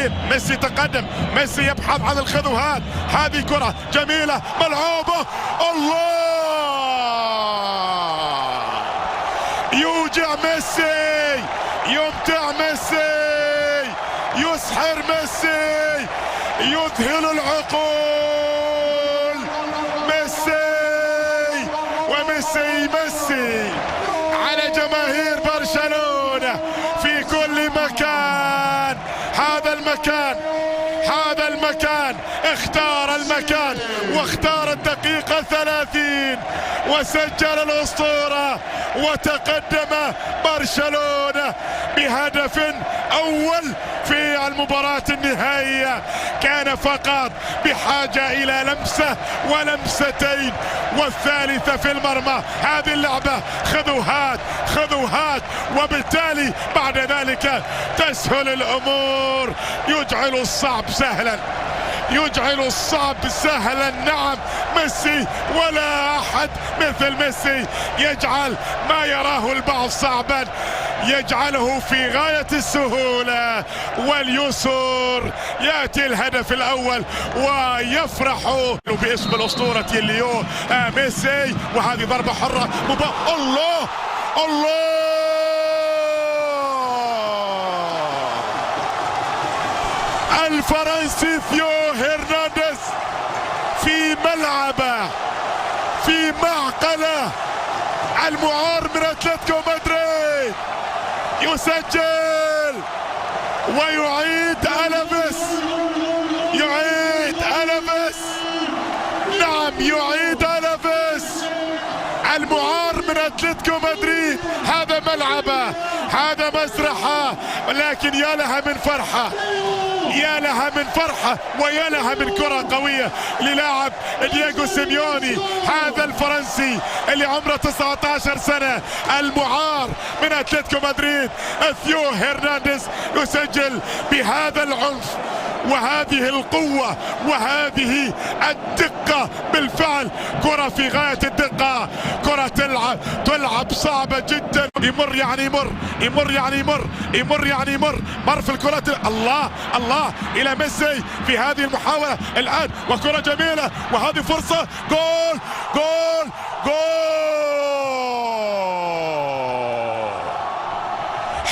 لاعبين. ميسي تقدم، ميسي يبحث عن الخذوهات. هذه كرة جميلة ملعوبة، الله يوجع ميسي، يمتع ميسي، يسحر ميسي، يذهل العقول. ميسي وميسي ميسي على جماهير برشلونة في كل مكان. هذا المكان اختار المكان واختار الدقيقة 30 وسجل الأسطورة، وتقدم برشلونة بهدف أول في المباراة النهائية. كان فقط بحاجة إلى لمسة ولمستين والثالثة في المرمى. هذه اللعبة خذوهات، وبالتالي بعد ذلك تسهل الأمور. يجعل الصعب سهلا. نعم ميسي، ولا أحد مثل ميسي يجعل ما يراه البعض صعبا يجعله في غاية السهولة واليسر. يأتي الهدف الأول ويفرح باسم الأسطورة ليو ميسي، وهذه ضربة حرة. الله الفرنسي ثيو هرنانديز في ملعبه، في معقله، المعار من اتلتيكو مدريد يسجل ويعيد ألفيس. نعم يعيد ألفيس، المعار من اتلتيكو مدريد. هذا ملعبه، هذا مسرحه، ولكن يا لها من فرحه، ويا لها من كرة قوية للاعب دييغو سيميوني. هذا الفرنسي اللي عمره 19 سنة، المعار من اتلتيكو مدريد ثيو هرنانديز، يسجل بهذا العنف وهذه القوة وهذه الدقة. بالفعل كرة في غاية الدقة، كرة تلعب صعبة جدا. يمر في الكرة. الله إلى ميسي في هذه المحاولة الآن، وكرة جميلة، وهذه فرصة. جول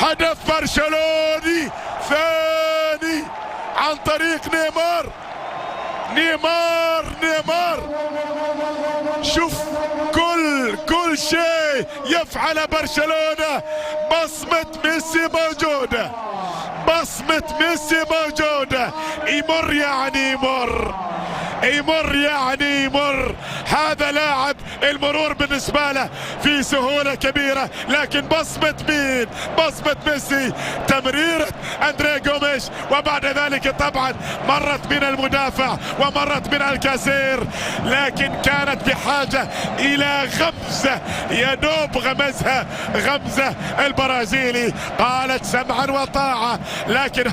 هدف برشلوني ثاني عن طريق نيمار. شوف كل شيء يفعل برشلونة، بصمة ميسي موجودة. يمر يعني يمر. هذا لاعب المرور بالنسبة له في سهولة كبيرة، لكن بصمة ميسي، تمريرة أندريه غوميش، وبعد ذلك طبعا مرت من المدافع ومرت من الكاسير، لكن كانت بحاجة إلى غمزة، ينوب غمزة البرازيلي. قالت سمعا وطاعة. لكن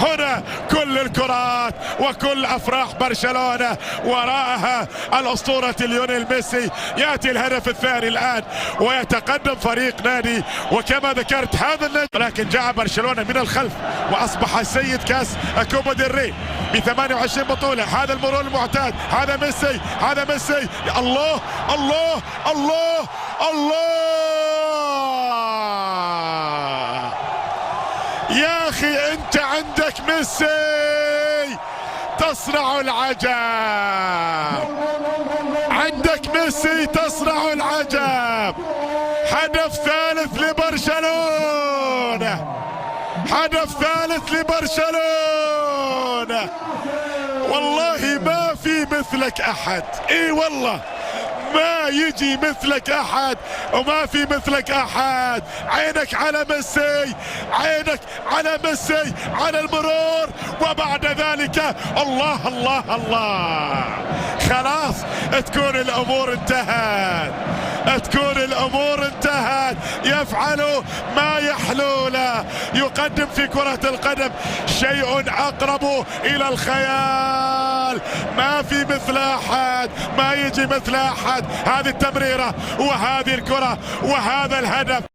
هنا كل الكرات وكل أفراح برشلونة وراءها الأسطورة ليونيل ميسي. يأتي الهدف الثاني الآن ويتقدم فريق نادي، وكما ذكرت هذا النادي، ولكن جاء برشلونة من الخلف وأصبح سيد كاس كوبا ديل ري ب 28 بطولة. هذا المرور المعتاد، هذا ميسي. الله يا أخي، أنت عندك ميسي تصنع العجب. هدف ثالث لبرشلونة. والله ما في مثلك أحد. اي والله ما يجي مثلك أحد، وما في مثلك أحد. عينك على ميسي، على المرور، وبعد ذلك الله خلاص تكون الأمور انتهت. يفعل ما يحلو له. يقدم في كرة القدم شيء أقرب إلى الخيال. ما في مثل أحد، ما يجي مثل أحد. هذه التمريرة وهذه الكرة وهذا الهدف.